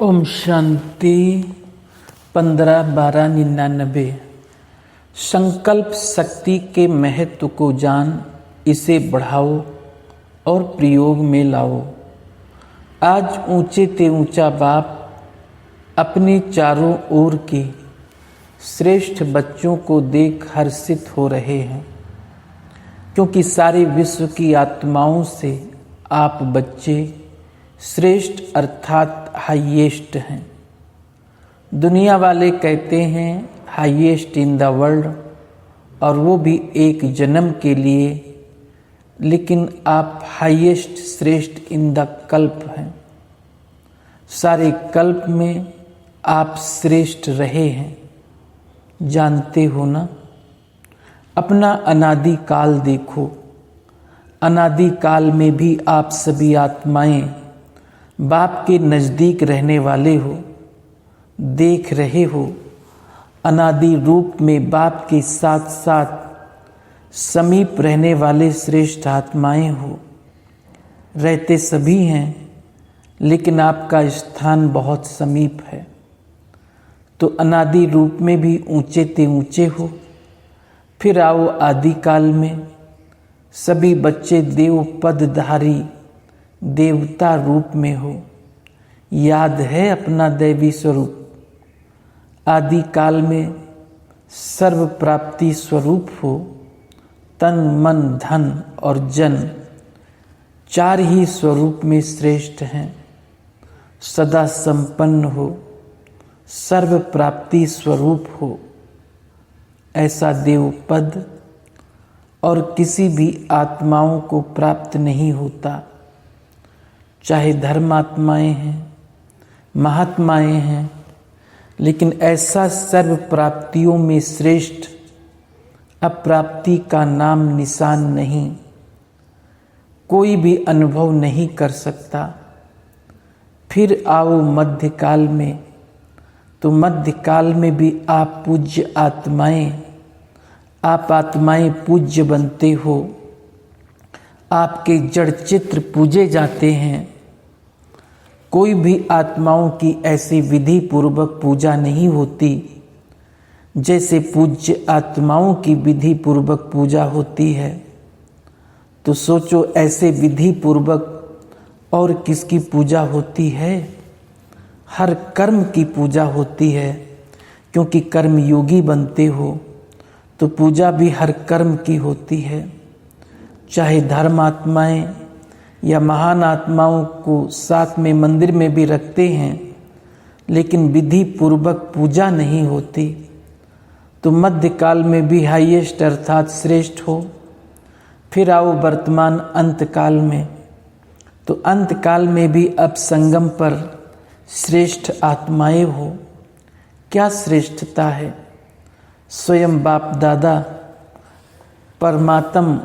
ओम शांति 15/12/99। संकल्प शक्ति के महत्व को जान इसे बढ़ाओ और प्रयोग में लाओ। आज ऊंचे ते ऊंचा बाप अपने चारों ओर के श्रेष्ठ बच्चों को देख हर्षित हो रहे हैं, क्योंकि सारे विश्व की आत्माओं से आप बच्चे श्रेष्ठ अर्थात हाईएस्ट हैं। दुनिया वाले कहते हैं हाईएस्ट इन द वर्ल्ड, और वो भी एक जन्म के लिए, लेकिन आप हाईएस्ट श्रेष्ठ इन द कल्प हैं। सारे कल्प में आप श्रेष्ठ रहे हैं, जानते हो ना। अपना अनादि काल देखो, अनादि काल में भी आप सभी आत्माएं बाप के नज़दीक रहने वाले हो, देख रहे हो। अनादि रूप में बाप के साथ साथ समीप रहने वाले श्रेष्ठ आत्माएं हो। रहते सभी हैं, लेकिन आपका स्थान बहुत समीप है। तो अनादि रूप में भी ऊंचे ते ऊंचे हो। फिर आओ आदि काल में, सभी बच्चे देव पदधारी देवता रूप में हो। याद है अपना दैवी स्वरूप। आदि काल में सर्व प्राप्ति स्वरूप हो। तन मन धन और जन चार ही स्वरूप में श्रेष्ठ हैं। सदा संपन्न हो, सर्व प्राप्ति स्वरूप हो। ऐसा देव पद और किसी भी आत्माओं को प्राप्त नहीं होता, चाहे धर्मात्माएं हैं, महात्माएं हैं, लेकिन ऐसा सर्व प्राप्तियों में श्रेष्ठ अप्राप्ति का नाम निशान नहीं, कोई भी अनुभव नहीं कर सकता। फिर आओ मध्यकाल में, तो मध्यकाल में भी आप पूज्य आत्माएं, आप आत्माएं पूज्य बनते हो। आपके जड़ चित्र पूजे जाते हैं। कोई भी आत्माओं की ऐसी विधि पूर्वक पूजा नहीं होती जैसे पूज्य आत्माओं की विधि पूर्वक पूजा होती है। तो सोचो, ऐसे विधि पूर्वक और किसकी पूजा होती है? हर कर्म की पूजा होती है, क्योंकि कर्म योगी बनते हो तो पूजा भी हर कर्म की होती है। चाहे धर्मात्माएं या महान आत्माओं को साथ में मंदिर में भी रखते हैं, लेकिन विधि पूर्वक पूजा नहीं होती। तो मध्यकाल में भी हाईएस्ट अर्थात श्रेष्ठ हो। फिर आओ वर्तमान अंत काल में, तो अंत काल में भी अब संगम पर श्रेष्ठ आत्माएं हो। क्या श्रेष्ठता है? स्वयं बाप दादा परमात्म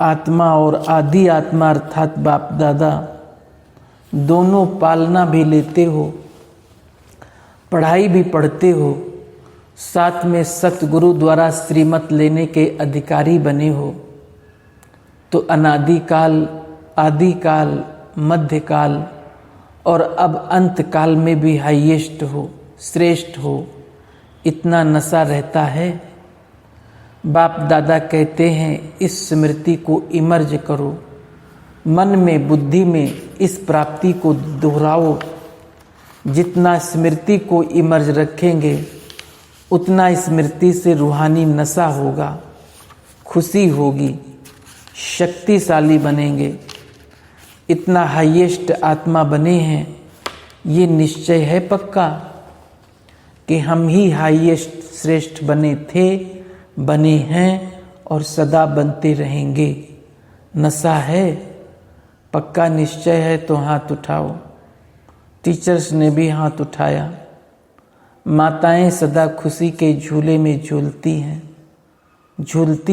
आत्मा और आदि आत्मा अर्थात बाप दादा दोनों पालना भी लेते हो, पढ़ाई भी पढ़ते हो, साथ में सतगुरु द्वारा श्रीमत लेने के अधिकारी बने हो। तो अनादि काल, आदि काल, मध्यकाल और अब अंत काल में भी हाईएस्ट हो, श्रेष्ठ हो। इतना नशा रहता है। बाप दादा कहते हैं इस स्मृति को इमर्ज करो, मन में बुद्धि में इस प्राप्ति को दोहराओ। जितना स्मृति को इमर्ज रखेंगे, उतना स्मृति से रूहानी नशा होगा, खुशी होगी, शक्तिशाली बनेंगे। इतना हाईएस्ट आत्मा बने हैं, ये निश्चय है पक्का कि हम ही हाईएस्ट श्रेष्ठ बने थे, बने हैं और सदा बनते रहेंगे। नशा है, पक्का निश्चय है तो हाथ उठाओ। टीचर्स ने भी हाथ उठाया। माताएं सदा खुशी के झूले में झूलती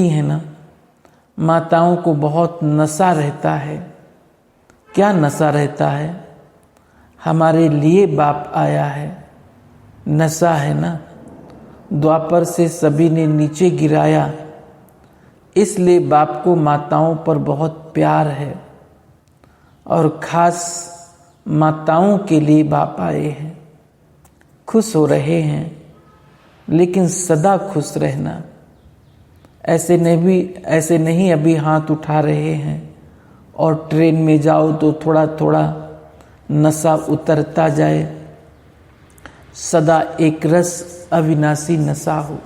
हैं ना। माताओं को बहुत नशा रहता है। क्या नशा रहता है? हमारे लिए बाप आया है, नशा है ना। द्वापर से सभी ने नीचे गिराया, इसलिए बाप को माताओं पर बहुत प्यार है। और खास माताओं के लिए बाप आए हैं। खुश हो रहे हैं, लेकिन सदा खुश रहना। ऐसे नहीं अभी हाथ उठा रहे हैं और ट्रेन में जाओ तो थोड़ा थोड़ा नशा उतरता जाए। सदा एक रस अविनाशी नशा हो,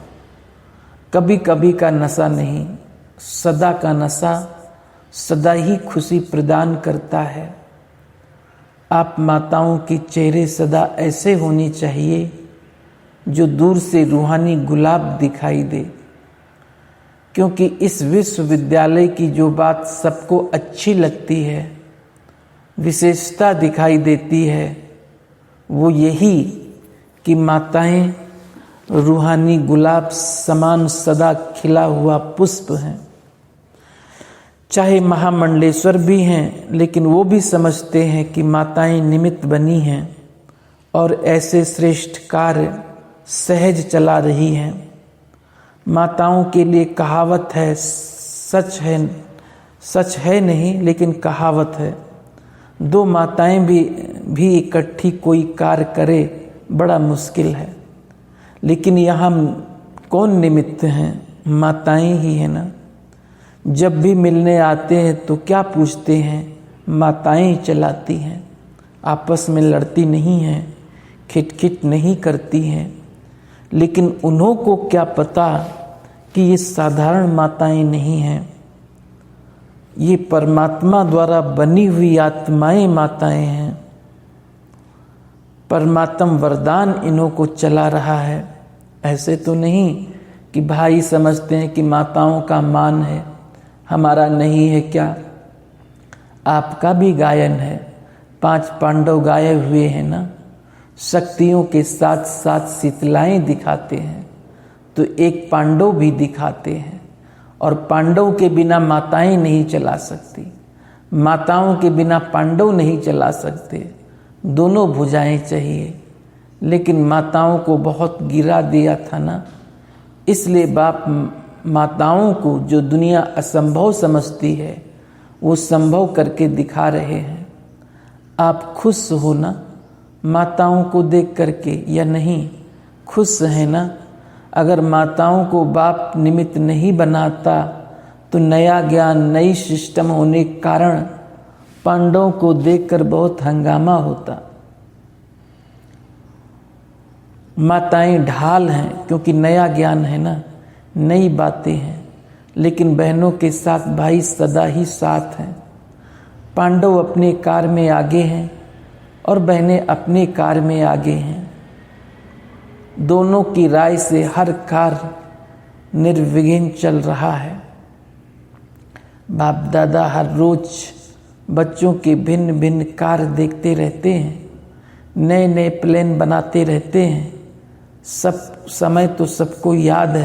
कभी कभी का नशा नहीं, सदा का नशा सदा ही खुशी प्रदान करता है। आप माताओं के चेहरे सदा ऐसे होने चाहिए जो दूर से रूहानी गुलाब दिखाई दे, क्योंकि इस विश्वविद्यालय की जो बात सबको अच्छी लगती है, विशेषता दिखाई देती है, वो यही कि माताएं रूहानी गुलाब समान सदा खिला हुआ पुष्प हैं। चाहे महामंडलेश्वर भी हैं, लेकिन वो भी समझते हैं कि माताएं निमित्त बनी हैं और ऐसे श्रेष्ठ कार्य सहज चला रही हैं। माताओं के लिए कहावत है, सच है नहीं लेकिन कहावत है, दो माताएं भी इकट्ठी कोई कार्य करे बड़ा मुश्किल है। लेकिन यहाँ कौन निमित्त हैं? माताएं ही है ना। जब भी मिलने आते हैं तो क्या पूछते हैं? माताएं चलाती हैं, आपस में लड़ती नहीं हैं, खिटखिट नहीं करती हैं। लेकिन उन्हों को क्या पता कि ये साधारण माताएं नहीं हैं, ये परमात्मा द्वारा बनी हुई आत्माएं माताएं हैं। परमात्म वरदान इन्हों को चला रहा है। ऐसे तो नहीं कि भाई समझते हैं कि माताओं का मान है, हमारा नहीं है क्या? आपका भी गायन है। 5 पांडव गाए हुए हैं ना, शक्तियों के साथ साथ शीतलाएं दिखाते हैं, तो एक पांडव भी दिखाते हैं। और पांडव के बिना माताएं नहीं चला सकती, माताओं के बिना पांडव नहीं चला सकते। दोनों भुजाएं चाहिए। लेकिन माताओं को बहुत गिरा दिया था ना, इसलिए बाप माताओं को जो दुनिया असंभव समझती है वो संभव करके दिखा रहे हैं। आप खुश हो ना माताओं को देख करके या नहीं? खुश है ना? अगर माताओं को बाप निमित्त नहीं बनाता तो नया ज्ञान, नई सिस्टम होने के कारण पांडवों को देखकर बहुत हंगामा होता। माताएं ढाल हैं क्योंकि नया ज्ञान है ना, नई बातें हैं। लेकिन बहनों के साथ भाई सदा ही साथ हैं। पांडव अपने कार्य में आगे हैं और बहनें अपने कार्य में आगे हैं। दोनों की राय से हर कार्य निर्विघ्न चल रहा है। बाप दादा हर रोज बच्चों के भिन्न भिन्न कार्य देखते रहते हैं, नए नए प्लान बनाते रहते हैं। सब समय तो सबको याद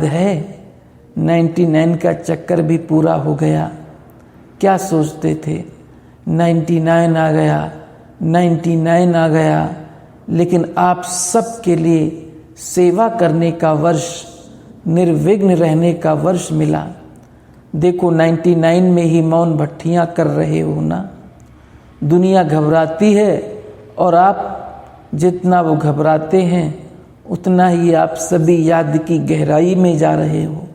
है 99 का चक्कर भी पूरा हो गया। क्या सोचते थे? 99 आ गया, लेकिन आप सब के लिए सेवा करने का वर्ष, निर्विघ्न रहने का वर्ष मिला। देखो 99 में ही मौन भट्टियां कर रहे हो ना। दुनिया घबराती है और आप जितना वो घबराते हैं उतना ही आप सभी याद की गहराई में जा रहे हो।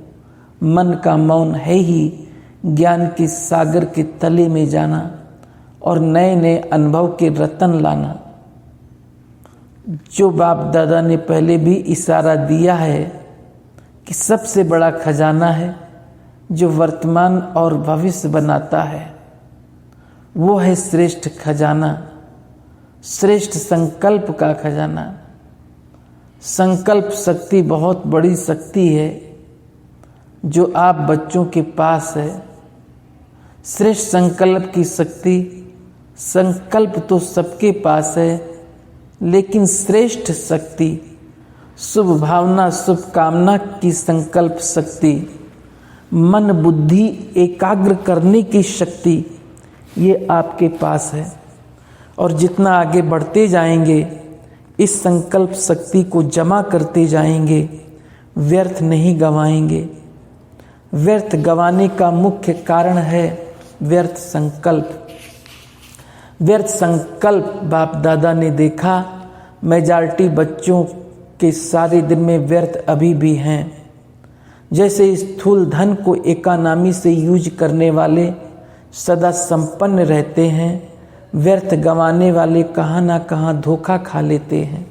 मन का मौन है ही ज्ञान के सागर के तले में जाना और नए नए अनुभव के रतन लाना। जो बाप दादा ने पहले भी इशारा दिया है कि सबसे बड़ा खजाना है जो वर्तमान और भविष्य बनाता है, वो है श्रेष्ठ खजाना, श्रेष्ठ संकल्प का खजाना। संकल्प शक्ति बहुत बड़ी शक्ति है जो आप बच्चों के पास है। श्रेष्ठ संकल्प की शक्ति, संकल्प तो सबके पास है, लेकिन श्रेष्ठ शक्ति, शुभ भावना, शुभ कामना की संकल्प शक्ति, मन बुद्धि एकाग्र करने की शक्ति, ये आपके पास है। और जितना आगे बढ़ते जाएंगे, इस संकल्प शक्ति को जमा करते जाएंगे, व्यर्थ नहीं गवाएंगे। व्यर्थ गवाने का मुख्य कारण है व्यर्थ संकल्प। व्यर्थ संकल्प बाप दादा ने देखा मेजॉरिटी बच्चों के सारे दिन में व्यर्थ अभी भी हैं। जैसे स्थूल धन को इकोनॉमी से यूज करने वाले सदा संपन्न रहते हैं, व्यर्थ गंवाने वाले कहाँ ना कहाँ धोखा खा लेते हैं।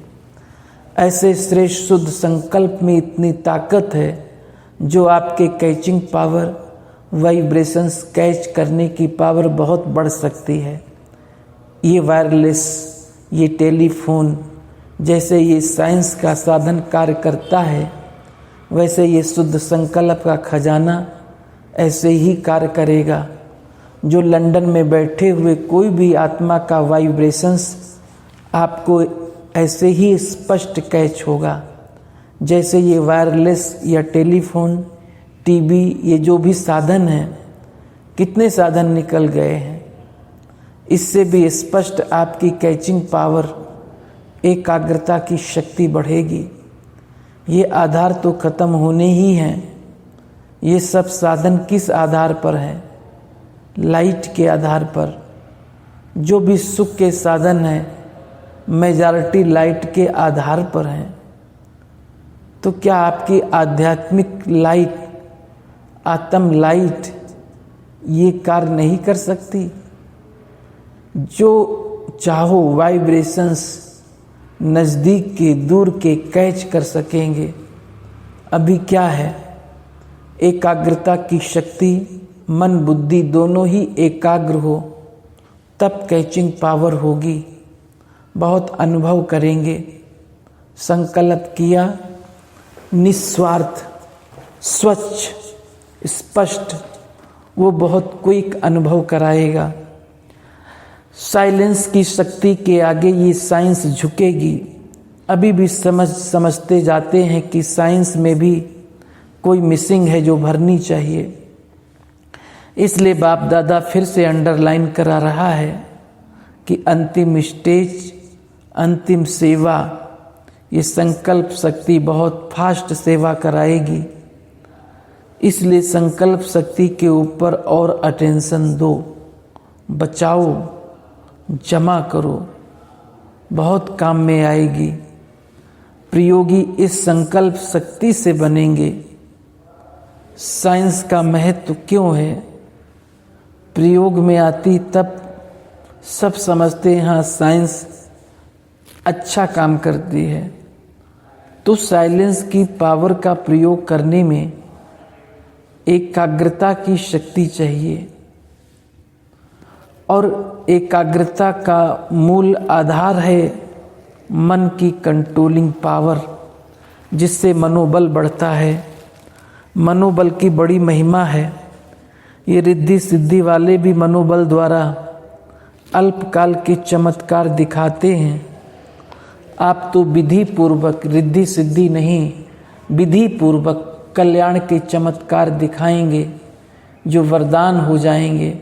ऐसे श्रेष्ठ शुद्ध संकल्प में इतनी ताकत है जो आपके कैचिंग पावर, वाइब्रेशंस कैच करने की पावर बहुत बढ़ सकती है। ये वायरलेस, ये टेलीफोन जैसे ये साइंस का साधन कार्य करता है, वैसे ये शुद्ध संकल्प का खजाना ऐसे ही कार्य करेगा। जो लंदन में बैठे हुए कोई भी आत्मा का वाइब्रेशंस आपको ऐसे ही स्पष्ट कैच होगा जैसे ये वायरलेस या टेलीफोन, टीवी, ये जो भी साधन हैं, कितने साधन निकल गए हैं, इससे भी स्पष्ट आपकी कैचिंग पावर, एकाग्रता की शक्ति बढ़ेगी। ये आधार तो खत्म होने ही हैं। ये सब साधन किस आधार पर हैं? लाइट के आधार पर। जो भी सुख के साधन हैं मेजॉरिटी लाइट के आधार पर हैं। तो क्या आपकी आध्यात्मिक लाइट, आत्म लाइट ये कार्य नहीं कर सकती? जो चाहो वाइब्रेशंस नज़दीक के, दूर के कैच कर सकेंगे। अभी क्या है? एकाग्रता की शक्ति, मन बुद्धि दोनों ही एकाग्र हो तब कैचिंग पावर होगी। बहुत अनुभव करेंगे। संकल्प किया, निस्वार्थ, स्वच्छ, स्पष्ट, वो बहुत क्विक अनुभव कराएगा। साइलेंस की शक्ति के आगे ये साइंस झुकेगी। अभी भी समझते जाते हैं कि साइंस में भी कोई मिसिंग है जो भरनी चाहिए। इसलिए बाप दादा फिर से अंडरलाइन करा रहा है कि अंतिम स्टेज, अंतिम सेवा, ये संकल्प शक्ति बहुत फास्ट सेवा कराएगी। इसलिए संकल्प शक्ति के ऊपर और अटेंशन दो, बचाओ, जमा करो, बहुत काम में आएगी। प्रयोगी इस संकल्प शक्ति से बनेंगे। साइंस का महत्व क्यों है? प्रयोग में आती तब सब समझते हैं हाँ साइंस अच्छा काम करती है। तो साइलेंस की पावर का प्रयोग करने में एकाग्रता की शक्ति चाहिए, और एकाग्रता का मूल आधार है मन की कंट्रोलिंग पावर, जिससे मनोबल बढ़ता है। मनोबल की बड़ी महिमा है। ये रिद्धि सिद्धि वाले भी मनोबल द्वारा अल्पकाल के चमत्कार दिखाते हैं। आप तो विधि पूर्वक, रिद्धि सिद्धि नहीं, विधि पूर्वक कल्याण के चमत्कार दिखाएंगे जो वरदान हो जाएंगे।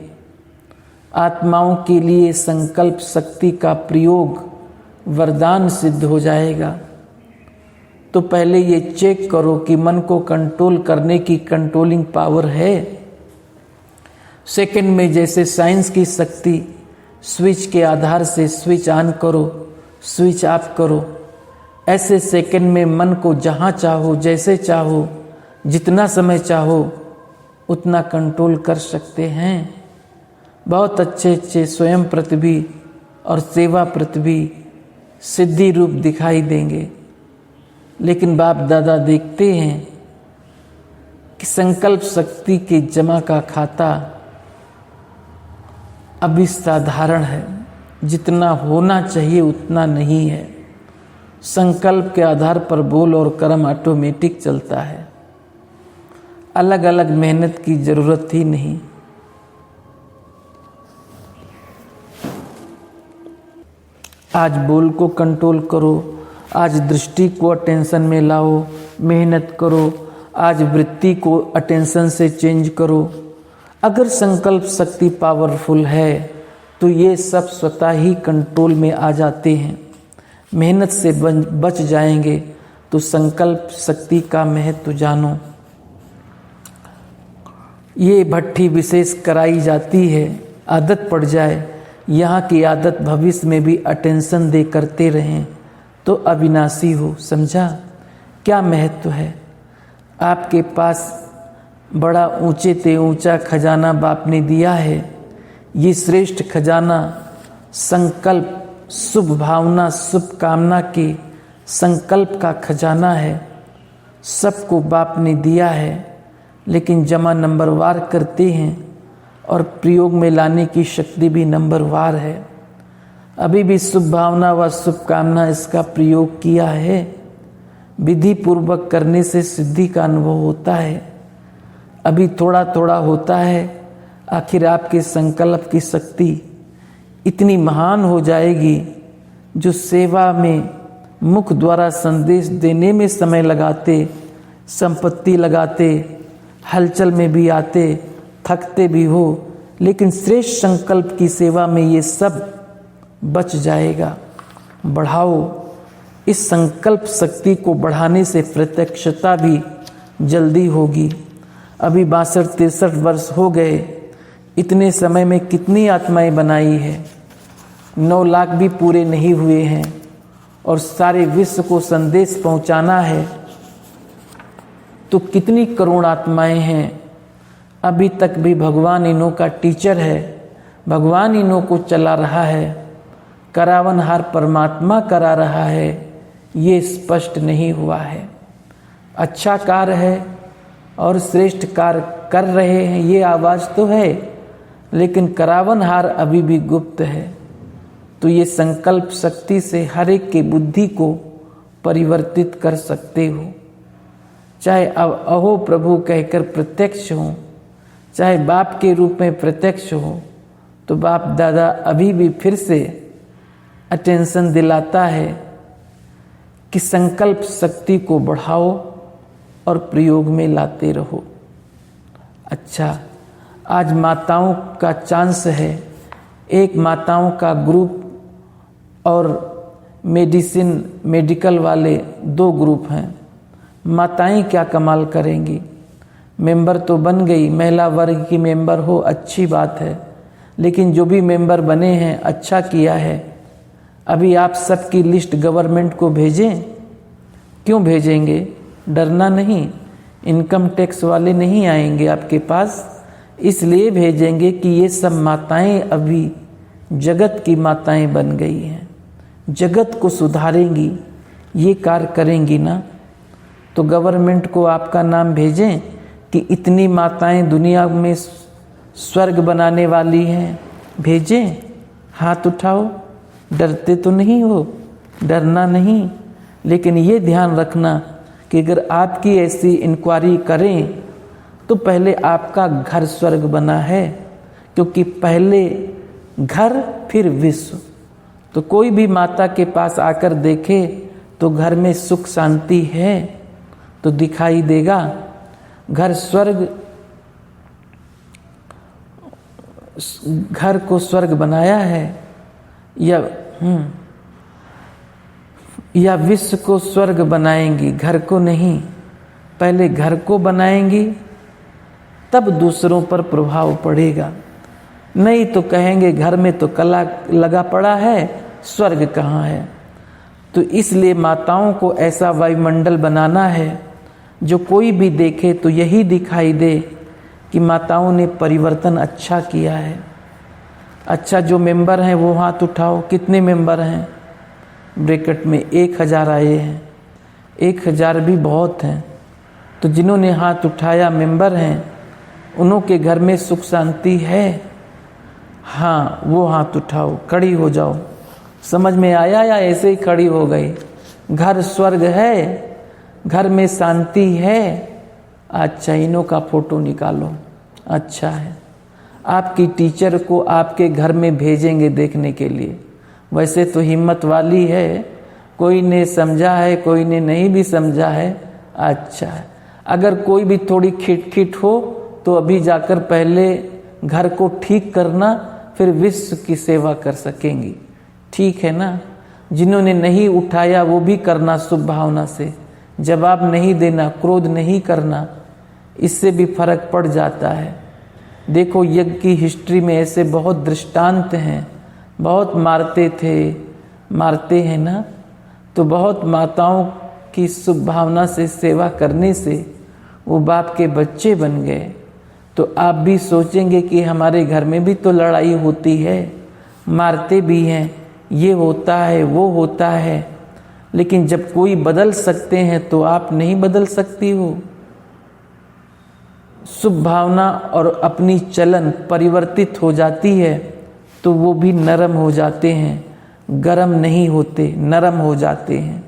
आत्माओं के लिए संकल्प शक्ति का प्रयोग वरदान सिद्ध हो जाएगा। तो पहले ये चेक करो कि मन को कंट्रोल करने की कंट्रोलिंग पावर है। सेकंड में जैसे साइंस की शक्ति, स्विच के आधार से स्विच ऑन करो, स्विच ऑफ करो, ऐसे सेकंड में मन को जहाँ चाहो, जैसे चाहो, जितना समय चाहो उतना कंट्रोल कर सकते हैं। बहुत अच्छे अच्छे स्वयं प्रतिभि और सेवा प्रतिभि सिद्धि रूप दिखाई देंगे। लेकिन बाप दादा देखते हैं कि संकल्प शक्ति के जमा का खाता अभी साधारण है, जितना होना चाहिए उतना नहीं है। संकल्प के आधार पर बोल और कर्म ऑटोमेटिक चलता है, अलग अलग मेहनत की जरूरत ही नहीं। आज बोल को कंट्रोल करो, आज दृष्टि को अटेंशन में लाओ, मेहनत करो, आज वृत्ति को अटेंशन से चेंज करो। अगर संकल्प शक्ति पावरफुल है तो ये सब स्वतः ही कंट्रोल में आ जाते हैं, मेहनत से बच जाएंगे। तो संकल्प शक्ति का महत्व जानो। ये भट्ठी विशेष कराई जाती है, आदत पड़ जाए, यहाँ की आदत भविष्य में भी अटेंशन दे करते रहें तो अविनाशी हो। समझा क्या महत्व है? आपके पास बड़ा ऊंचे ते ऊंचा खजाना बाप ने दिया है। ये श्रेष्ठ खजाना संकल्प, शुभ भावना, शुभ कामना के संकल्प का खजाना है। सबको बाप ने दिया है, लेकिन जमा नंबरवार करते हैं और प्रयोग में लाने की शक्ति भी नंबरवार है। अभी भी शुभ भावना व शुभ कामना इसका प्रयोग किया है। विधि पूर्वक करने से सिद्धि का अनुभव होता है। अभी थोड़ा थोड़ा होता है, आखिर आपके संकल्प की शक्ति इतनी महान हो जाएगी जो सेवा में मुख द्वारा संदेश देने में समय लगाते, संपत्ति लगाते, हलचल में भी आते, थकते भी हो, लेकिन श्रेष्ठ संकल्प की सेवा में ये सब बच जाएगा। बढ़ाओ। इस संकल्प शक्ति को बढ़ाने से प्रत्यक्षता भी जल्दी होगी। अभी 62-63 वर्ष हो गए, इतने समय में कितनी आत्माएं बनाई है? 9 लाख भी पूरे नहीं हुए हैं और सारे विश्व को संदेश पहुंचाना है तो कितनी करोड़ आत्माएं हैं। अभी तक भी भगवान इन्हों का टीचर है, भगवान इन्हों को चला रहा है, करावनहार परमात्मा करा रहा है, ये स्पष्ट नहीं हुआ है। अच्छा कार्य है और श्रेष्ठ कार्य कर रहे हैं, ये आवाज़ तो है, लेकिन करावनहार अभी भी गुप्त है। तो ये संकल्प शक्ति से हर एक की बुद्धि को परिवर्तित कर सकते हो। चाहे अब अहो प्रभु कहकर प्रत्यक्ष हो, चाहे बाप के रूप में प्रत्यक्ष हो, तो बाप दादा अभी भी फिर से अटेंशन दिलाता है कि संकल्प शक्ति को बढ़ाओ और प्रयोग में लाते रहो। अच्छा, आज माताओं का चांस है। एक माताओं का ग्रुप और मेडिकल वाले 2 ग्रुप हैं। माताएं क्या कमाल करेंगी। मेंबर तो बन गई, महिला वर्ग की मेंबर हो, अच्छी बात है, लेकिन जो भी मेंबर बने हैं अच्छा किया है। अभी आप सबकी लिस्ट गवर्नमेंट को भेजें। क्यों भेजेंगे? डरना नहीं, इनकम टैक्स वाले नहीं आएंगे आपके पास, इसलिए भेजेंगे कि ये सब माताएं अभी जगत की माताएं बन गई हैं, जगत को सुधारेंगी, ये कार्य करेंगी ना। तो गवर्नमेंट को आपका नाम भेजें कि इतनी माताएं दुनिया में स्वर्ग बनाने वाली हैं, भेजें। हाथ उठाओ। डरते तो नहीं हो? डरना नहीं, लेकिन ये ध्यान रखना कि अगर आपकी ऐसी इंक्वायरी करें तो पहले आपका घर स्वर्ग बना है, क्योंकि पहले घर फिर विश्व। तो कोई भी माता के पास आकर देखे तो घर में सुख शांति है तो दिखाई देगा। घर स्वर्ग, घर को स्वर्ग बनाया है या विश्व को स्वर्ग बनाएंगी, घर को नहीं। पहले घर को बनाएंगी तब दूसरों पर प्रभाव पड़ेगा। नहीं तो कहेंगे घर में तो कला लगा पड़ा है, स्वर्ग कहाँ है। तो इसलिए माताओं को ऐसा वायुमंडल बनाना है जो कोई भी देखे तो यही दिखाई दे कि माताओं ने परिवर्तन अच्छा किया है। अच्छा, जो मेंबर हैं वो हाथ उठाओ। कितने मेंबर हैं? ब्रैकेट में 1000 आए हैं। 1000 भी बहुत हैं। तो जिन्होंने हाथ उठाया मेंबर हैं, उन्हों के घर में सुख शांति है? हाँ, वो हाथ उठाओ, खड़ी हो जाओ। समझ में आया या ऐसे ही खड़ी हो गई? घर स्वर्ग है, घर में शांति है। अच्छा, इन्हों का फोटो निकालो। अच्छा है, आपकी टीचर को आपके घर में भेजेंगे देखने के लिए। वैसे तो हिम्मत वाली है, कोई ने समझा है, कोई ने नहीं भी समझा है। अच्छा है, अगर कोई भी थोड़ी खिटखिट हो तो अभी जाकर पहले घर को ठीक करना, फिर विश्व की सेवा कर सकेंगी। ठीक है ना? जिन्होंने नहीं उठाया वो भी करना शुभ भावना से, जवाब नहीं देना, क्रोध नहीं करना, इससे भी फर्क पड़ जाता है। देखो, यज्ञ की हिस्ट्री में ऐसे बहुत दृष्टांत हैं। बहुत मारते थे, मारते हैं ना, तो बहुत माताओं की शुभ भावना से सेवा करने से वो बाप के बच्चे बन गए। तो आप भी सोचेंगे कि हमारे घर में भी तो लड़ाई होती है, मारते भी हैं, ये होता है वो होता है, लेकिन जब कोई बदल सकते हैं तो आप नहीं बदल सकती हो। शुभ भावना और अपनी चलन परिवर्तित हो जाती है तो वो भी नरम हो जाते हैं, गरम नहीं होते, नरम हो जाते हैं।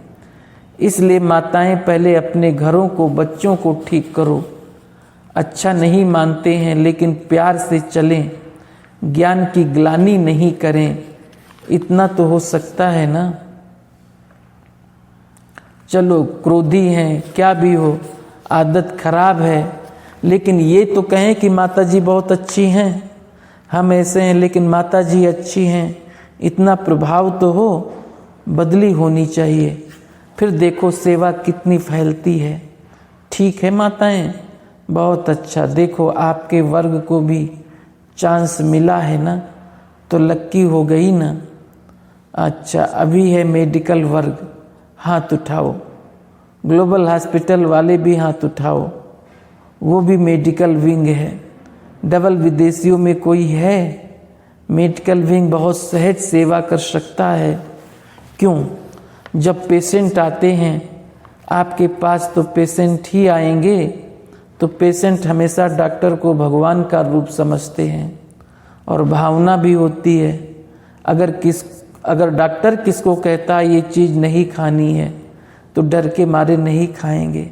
इसलिए माताएं पहले अपने घरों को, बच्चों को ठीक करो। अच्छा नहीं मानते हैं लेकिन प्यार से चलें, ज्ञान की ग्लानि नहीं करें, इतना तो हो सकता है ना। चलो क्रोधी हैं, क्या भी हो, आदत खराब है, लेकिन ये तो कहें कि माता जी बहुत अच्छी हैं, हम ऐसे हैं लेकिन माता जी अच्छी हैं, इतना प्रभाव तो हो, बदली होनी चाहिए। फिर देखो सेवा कितनी फैलती है। ठीक है माताएं, बहुत अच्छा, देखो आपके वर्ग को भी चांस मिला है ना, तो लक्की हो गई ना। अच्छा, अभी है मेडिकल वर्ग, हाथ उठाओ। ग्लोबल हॉस्पिटल वाले भी हाथ उठाओ, वो भी मेडिकल विंग है। डबल विदेशियों में कोई है? मेडिकल विंग बहुत सहज सेवा कर सकता है। क्यों? जब पेशेंट आते हैं आपके पास तो पेशेंट ही आएंगे, तो पेशेंट हमेशा डॉक्टर को भगवान का रूप समझते हैं और भावना भी होती है। अगर डॉक्टर किसको कहता है ये चीज़ नहीं खानी है तो डर के मारे नहीं खाएंगे,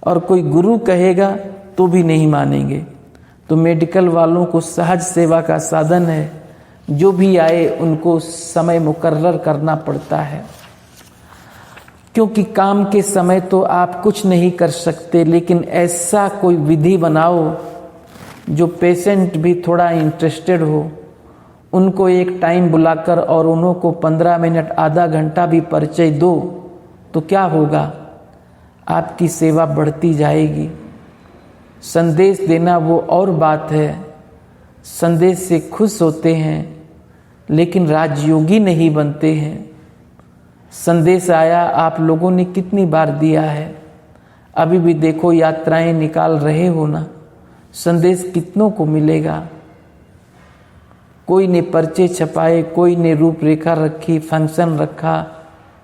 और कोई गुरु कहेगा तो भी नहीं मानेंगे। तो मेडिकल वालों को सहज सेवा का साधन है, जो भी आए उनको समय मुकर्रर करना पड़ता है, क्योंकि काम के समय तो आप कुछ नहीं कर सकते, लेकिन ऐसा कोई विधि बनाओ जो पेशेंट भी थोड़ा इंटरेस्टेड हो, उनको एक टाइम बुलाकर और उनको 15 मिनट आधा घंटा भी परिचय दो, तो क्या होगा, आपकी सेवा बढ़ती जाएगी। संदेश देना वो और बात है, संदेश से खुश होते हैं लेकिन राजयोगी नहीं बनते हैं। संदेश आया, आप लोगों ने कितनी बार दिया है, अभी भी देखो यात्राएं निकाल रहे हो ना, संदेश कितनों को मिलेगा। कोई ने पर्चे छपाए, कोई ने रूपरेखा रखी, फंक्शन रखा,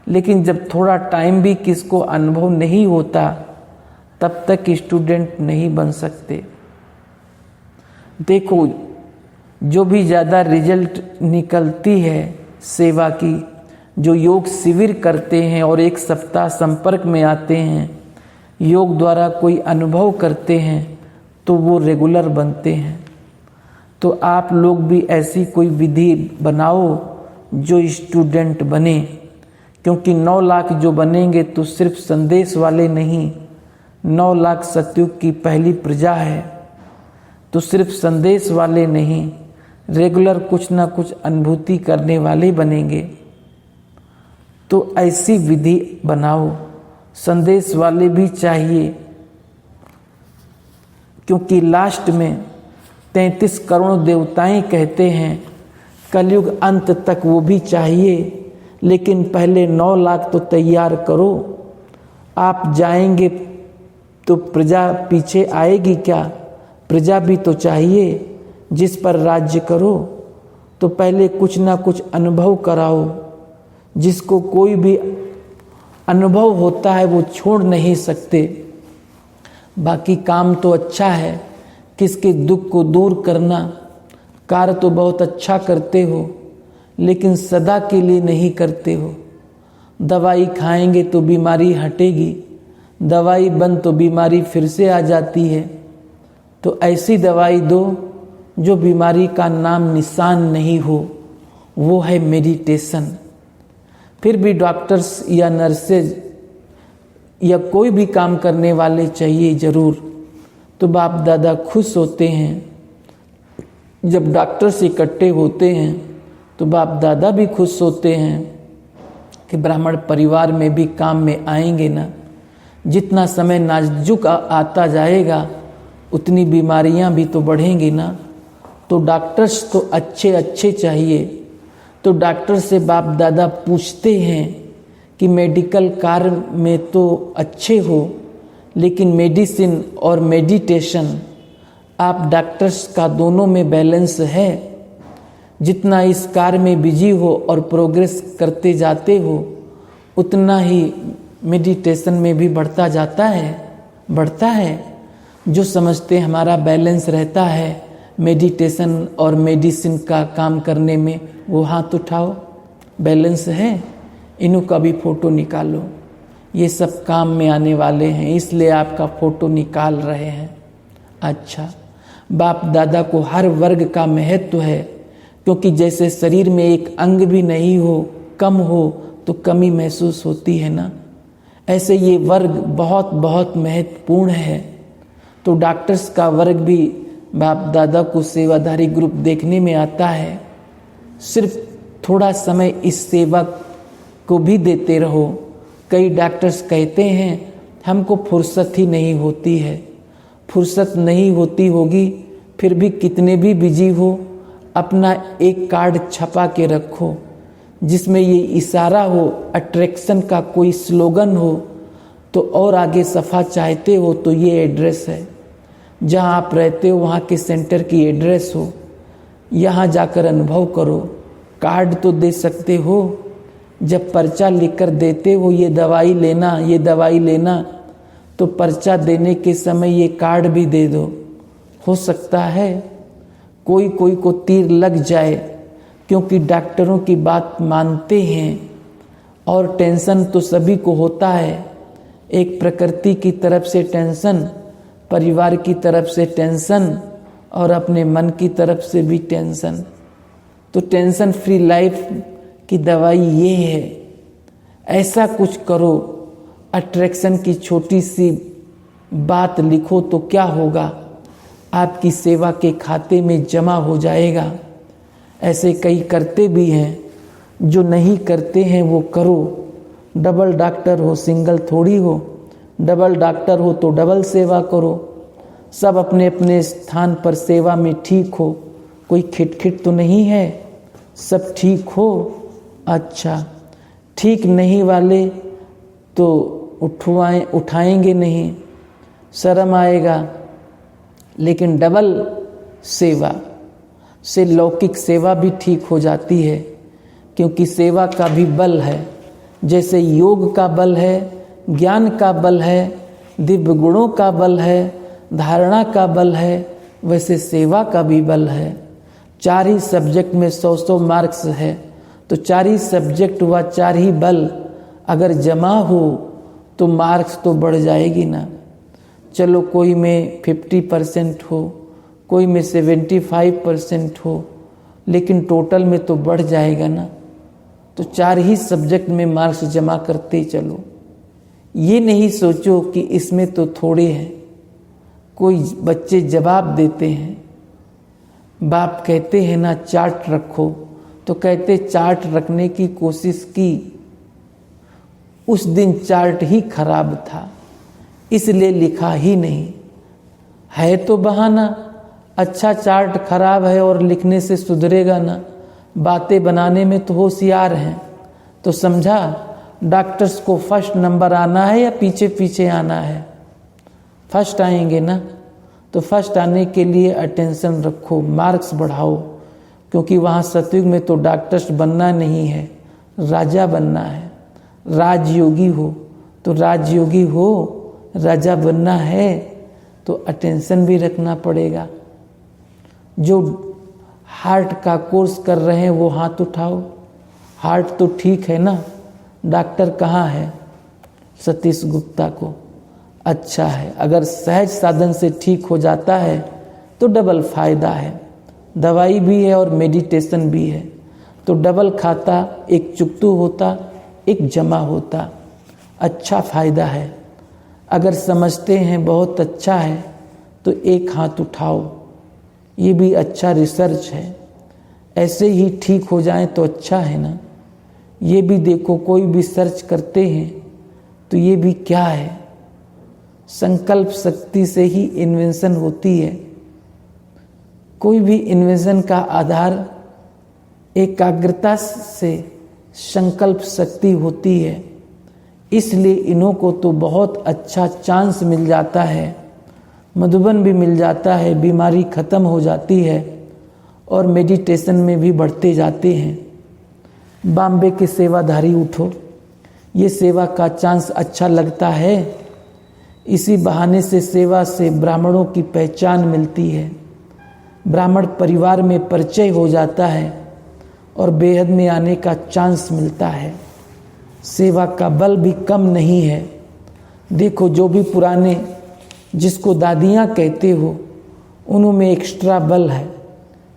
लेकिन जब थोड़ा टाइम भी किसको अनुभव नहीं होता तब तक स्टूडेंट नहीं बन सकते। देखो जो भी ज़्यादा रिजल्ट निकलती है सेवा की, जो योग शिविर करते हैं और एक सप्ताह संपर्क में आते हैं, योग द्वारा कोई अनुभव करते हैं, तो वो रेगुलर बनते हैं। तो आप लोग भी ऐसी कोई विधि बनाओ जो स्टूडेंट बने, क्योंकि 9 लाख जो बनेंगे तो सिर्फ संदेश वाले नहीं, 9 लाख सतयुग की पहली प्रजा है, तो सिर्फ संदेश वाले नहीं, रेगुलर कुछ ना कुछ अनुभूति करने वाले बनेंगे। तो ऐसी विधि बनाओ, संदेश वाले भी चाहिए, क्योंकि लास्ट में 33 करोड़ देवताएं कहते हैं कलयुग अंत तक वो भी चाहिए, लेकिन पहले 9 लाख तो तैयार करो। आप जाएंगे तो प्रजा पीछे आएगी क्या? प्रजा भी तो चाहिए जिस पर राज्य करो। तो पहले कुछ ना कुछ अनुभव कराओ, जिसको कोई भी अनुभव होता है वो छोड़ नहीं सकते। बाकी काम तो अच्छा है, किसके दुख को दूर करना, कार्य तो बहुत अच्छा करते हो, लेकिन सदा के लिए नहीं करते हो। दवाई खाएंगे तो बीमारी हटेगी, दवाई बंद तो बीमारी फिर से आ जाती है। तो ऐसी दवाई दो जो बीमारी का नाम निशान नहीं हो, वो है मेडिटेशन। फिर भी डॉक्टर्स या नर्सेज या कोई भी काम करने वाले चाहिए ज़रूर। तो बाप दादा खुश होते हैं जब डॉक्टर्स इकट्ठे होते हैं, तो बाप दादा भी खुश होते हैं कि ब्राह्मण परिवार में भी काम में आएंगे ना। जितना समय नाजुक आता जाएगा उतनी बीमारियां भी तो बढ़ेंगी ना। तो डॉक्टर्स तो अच्छे अच्छे चाहिए। तो डॉक्टर से बाप दादा पूछते हैं कि मेडिकल कार्य में तो अच्छे हो, लेकिन मेडिसिन और मेडिटेशन आप डॉक्टर्स का दोनों में बैलेंस है। जितना इस कार्य में बिजी हो और प्रोग्रेस करते जाते हो, उतना ही मेडिटेशन में भी बढ़ता जाता है। जो समझते हमारा बैलेंस रहता है मेडिटेशन और मेडिसिन का काम करने में, वो हाथ उठाओ। बैलेंस है, इन्हों का भी फोटो निकालो। ये सब काम में आने वाले हैं, इसलिए आपका फोटो निकाल रहे हैं। अच्छा, बाप दादा को हर वर्ग का महत्व है, क्योंकि जैसे शरीर में एक अंग भी नहीं हो, कम हो तो कमी महसूस होती है ना, ऐसे ये वर्ग बहुत बहुत महत्वपूर्ण है। तो डॉक्टर्स का वर्ग भी बाप दादा को सेवाधारी ग्रुप देखने में आता है। सिर्फ थोड़ा समय इस सेवा को भी देते रहो। कई डॉक्टर्स कहते हैं हमको फुर्सत ही नहीं होती है। फुर्सत नहीं होती होगी, फिर भी कितने भी बिजी हो, अपना एक कार्ड छपा के रखो जिसमें ये इशारा हो, अट्रैक्शन का कोई स्लोगन हो। तो और आगे सफ़ा चाहते हो तो ये एड्रेस है, जहाँ आप रहते हो वहाँ के सेंटर की एड्रेस हो, यहाँ जाकर अनुभव करो। कार्ड तो दे सकते हो, जब पर्चा लिखकर देते हो ये दवाई लेना, तो पर्चा देने के समय ये कार्ड भी दे दो। हो सकता है कोई को तीर लग जाए, क्योंकि डॉक्टरों की बात मानते हैं। और टेंशन तो सभी को होता है, एक प्रकृति की तरफ से टेंशन, परिवार की तरफ से टेंशन और अपने मन की तरफ से भी टेंशन। तो टेंशन फ्री लाइफ की दवाई ये है, ऐसा कुछ करो। अट्रैक्शन की छोटी सी बात लिखो तो क्या होगा, आपकी सेवा के खाते में जमा हो जाएगा। ऐसे कई करते भी हैं, जो नहीं करते हैं वो करो। डबल डॉक्टर हो, सिंगल थोड़ी हो। डबल डॉक्टर हो तो डबल सेवा करो। सब अपने अपने स्थान पर सेवा में ठीक हो, कोई खिटखिट तो नहीं है, सब ठीक हो। अच्छा, ठीक नहीं वाले तो उठाएंगे नहीं, शर्म आएगा। लेकिन डबल सेवा से लौकिक सेवा भी ठीक हो जाती है, क्योंकि सेवा का भी बल है। जैसे योग का बल है, ज्ञान का बल है, दिव्य गुणों का बल है, धारणा का बल है, वैसे सेवा का भी बल है। 4 ही सब्जेक्ट में 100 मार्क्स है, तो 4 ही सब्जेक्ट व 4 ही बल अगर जमा हो तो मार्क्स तो बढ़ जाएगी ना। चलो कोई में 50% हो, कोई में 75% हो, लेकिन टोटल में तो बढ़ जाएगा ना। तो 4 ही सब्जेक्ट में मार्क्स जमा करते चलो। ये नहीं सोचो कि इसमें तो थोड़े हैं। कोई बच्चे जवाब देते हैं, बाप कहते हैं ना चार्ट रखो, तो कहते चार्ट रखने की कोशिश की, उस दिन चार्ट ही खराब था, इसलिए लिखा ही नहीं। है तो बहाना, अच्छा चार्ट खराब है और लिखने से सुधरेगा ना। बातें बनाने में तो होशियार हैं, तो समझा डॉक्टर्स को फर्स्ट नंबर आना है या पीछे पीछे आना है? फर्स्ट आएंगे ना, तो फर्स्ट आने के लिए अटेंशन रखो, मार्क्स बढ़ाओ। क्योंकि वहाँ सतयुग में तो डॉक्टर्स बनना नहीं है, राजा बनना है। राजयोगी हो तो राजयोगी हो, राजा बनना है तो अटेंशन भी रखना पड़ेगा। जो हार्ट का कोर्स कर रहे हैं वो हाथ उठाओ। हार्ट तो ठीक है ना, डॉक्टर कहाँ है? सतीश गुप्ता को। अच्छा है, अगर सहज साधन से ठीक हो जाता है तो डबल फायदा है, दवाई भी है और मेडिटेशन भी है। तो डबल खाता, एक चुकतू होता, एक जमा होता। अच्छा फायदा है। अगर समझते हैं बहुत अच्छा है तो एक हाथ उठाओ, ये भी अच्छा रिसर्च है। ऐसे ही ठीक हो जाए तो अच्छा है ना। ये भी देखो, कोई भी सर्च करते हैं तो ये भी क्या है, संकल्प शक्ति से ही इन्वेंशन होती है। कोई भी इन्वेंशन का आधार एकाग्रता से संकल्प शक्ति होती है। इसलिए इन्हों को तो बहुत अच्छा चांस मिल जाता है, मधुबन भी मिल जाता है, बीमारी खत्म हो जाती है और मेडिटेशन में भी बढ़ते जाते हैं। बॉम्बे के सेवाधारी उठो, ये सेवा का चांस अच्छा लगता है। इसी बहाने से सेवा से ब्राह्मणों की पहचान मिलती है, ब्राह्मण परिवार में परिचय हो जाता है और बेहद में आने का चांस मिलता है। सेवा का बल भी कम नहीं है। देखो, जो भी पुराने जिसको दादियाँ कहते हो, उनमें एक्स्ट्रा बल है।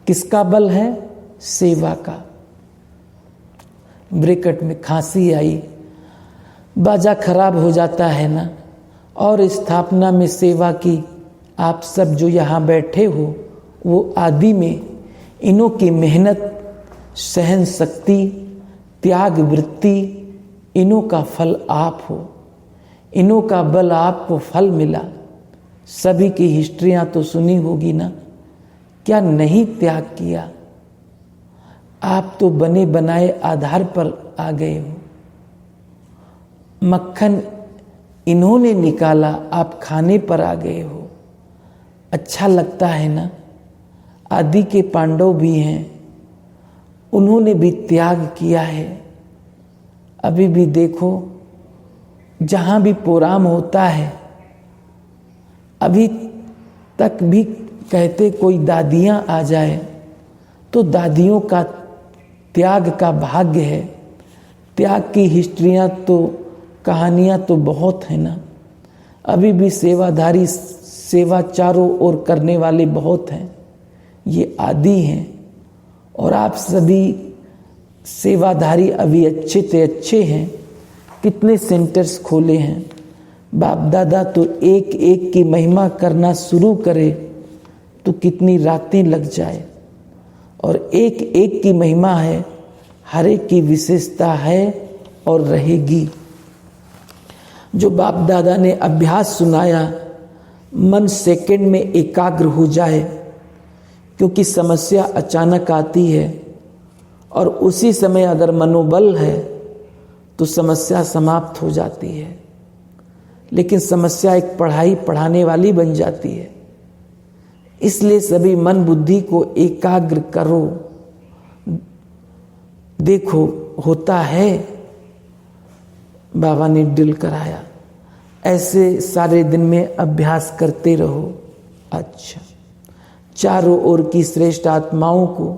किसका बल है? सेवा का। ब्रेकट में खांसी आई, बाजा खराब हो जाता है ना, और स्थापना में सेवा की। आप सब जो यहाँ बैठे हो, वो आदि में इन्हों की मेहनत, सहन शक्ति, त्याग वृत्ति, इन्हों का फल आप हो। इन्हों का बल आपको फल मिला। सभी की हिस्ट्रियां तो सुनी होगी ना, क्या नहीं त्याग किया? आप तो बने बनाए आधार पर आ गए हो। मक्खन इन्होंने निकाला, आप खाने पर आ गए हो। अच्छा लगता है ना? आदि के पांडव भी हैं, उन्होंने भी त्याग किया है। अभी भी देखो, जहाँ भी प्रोग्राम होता है, अभी तक भी कहते कोई दादियाँ आ जाए तो दादियों का त्याग का भाग्य है। त्याग की हिस्ट्रियाँ तो, कहानियाँ तो बहुत है ना। अभी भी सेवाधारी, सेवा चारों ओर करने वाले बहुत हैं। ये आदि हैं और आप सभी सेवाधारी अभी अच्छे से अच्छे हैं। कितने सेंटर्स खोले हैं। बाप दादा तो एक एक की महिमा करना शुरू करे तो कितनी रातें लग जाए। और एक एक की महिमा है, हर एक की विशेषता है और रहेगी। जो बाप दादा ने अभ्यास सुनाया, मन सेकंड में एकाग्र हो जाए, क्योंकि समस्या अचानक आती है और उसी समय अगर मनोबल है तो समस्या समाप्त हो जाती है। लेकिन समस्या एक पढ़ाने वाली बन जाती है। इसलिए सभी मन बुद्धि को एकाग्र करो। देखो, होता है, बाबा ने ड्रिल कराया। ऐसे सारे दिन में अभ्यास करते रहो। अच्छा, चारों ओर की श्रेष्ठ आत्माओं को,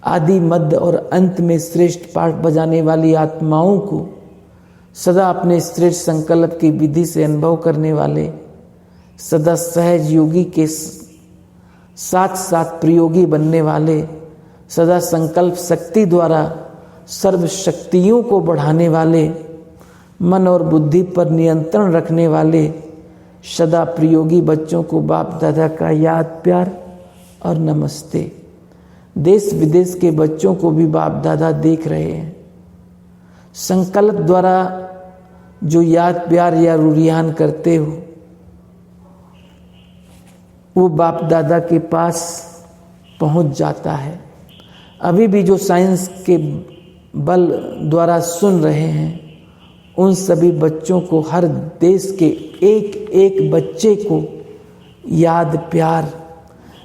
आदि मध्य और अंत में श्रेष्ठ पाठ बजाने वाली आत्माओं को, सदा अपने श्रेष्ठ संकल्प की विधि से अनुभव करने वाले, सदा सहज योगी के साथ साथ प्रयोगी बनने वाले, सदा संकल्प शक्ति द्वारा सर्व शक्तियों को बढ़ाने वाले, मन और बुद्धि पर नियंत्रण रखने वाले, सदा प्रयोगी बच्चों को बाप दादा का याद प्यार और नमस्ते। देश विदेश के बच्चों को भी बाप दादा देख रहे हैं। संकल्प द्वारा जो याद प्यार या रुरियान करते हो, वो बाप दादा के पास पहुंच जाता है। अभी भी जो साइंस के बल द्वारा सुन रहे हैं, उन सभी बच्चों को, हर देश के एक एक बच्चे को याद प्यार,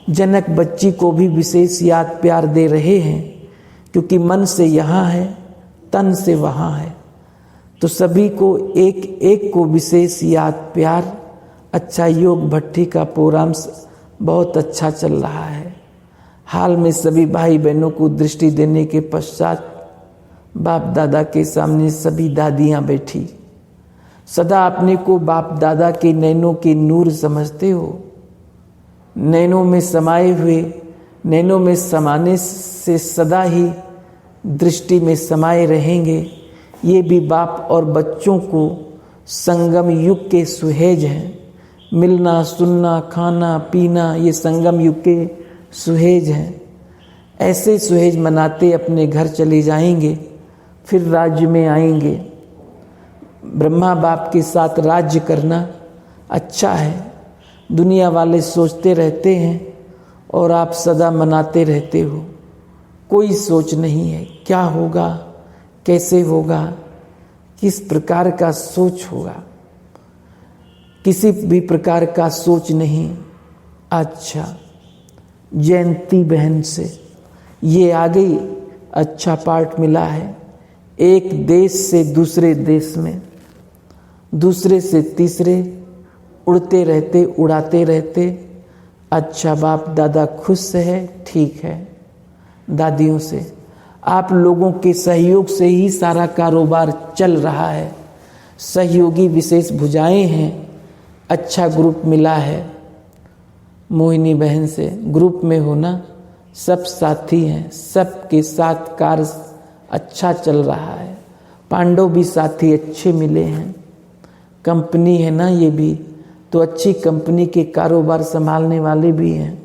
जनक बच्ची को भी विशेष याद प्यार दे रहे हैं, क्योंकि मन से यहाँ है, तन से वहाँ है। तो सभी को एक एक को विशेष याद प्यार। अच्छा, योग भट्टी का प्रोग्राम बहुत अच्छा चल रहा है। हाल में सभी भाई बहनों को दृष्टि देने के पश्चात बाप दादा के सामने सभी दादियाँ बैठी। सदा अपने को बाप दादा के नैनों के नूर समझते हो। नैनों में समाये हुए, नैनों में समाने से सदा ही दृष्टि में समाये रहेंगे। ये भी बाप और बच्चों को संगम युग के सुहेज हैं। मिलना, सुनना, खाना, पीना, ये संगम युग के सुहेज हैं। ऐसे सुहेज मनाते अपने घर चले जाएंगे, फिर राज्य में आएंगे। ब्रह्मा बाप के साथ राज्य करना अच्छा है। दुनिया वाले सोचते रहते हैं और आप सदा मनाते रहते हो। कोई सोच नहीं है क्या होगा, कैसे होगा, किस प्रकार का सोच होगा? किसी भी प्रकार का सोच नहीं। अच्छा, जयंती बहन से ये आ गई, अच्छा पाठ मिला है। एक देश से दूसरे देश में, दूसरे से तीसरे, उड़ते रहते, उड़ाते रहते। अच्छा, बाप दादा खुश है, ठीक है। दादियों से आप लोगों के सहयोग से ही सारा कारोबार चल रहा है। सहयोगी विशेष भुजाएं हैं, अच्छा ग्रुप मिला है। मोहिनी बहन से ग्रुप में होना, सब साथी हैं, सबके साथ कार्य अच्छा चल रहा है। पांडव भी साथी अच्छे मिले हैं। कंपनी है ना ये भी, तो अच्छी कंपनी के कारोबार संभालने वाले भी हैं,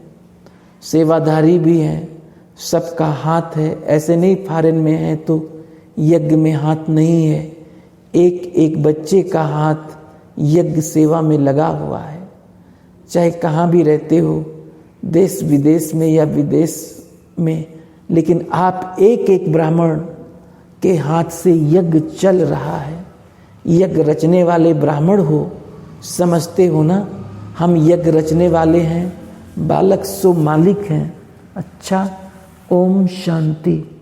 सेवाधारी भी हैं, सबका हाथ है। ऐसे नहीं फॉरेन में है तो यज्ञ में हाथ नहीं है। एक एक बच्चे का हाथ यज्ञ सेवा में लगा हुआ है। चाहे कहाँ भी रहते हो, देश विदेश में या विदेश में, लेकिन आप एक एक ब्राह्मण के हाथ से यज्ञ चल रहा है। यज्ञ रचने वाले ब्राह्मण हो, समझते हो ना, हम यज्ञ रचने वाले हैं, बालक सो मालिक हैं। अच्छा, ओम शांति।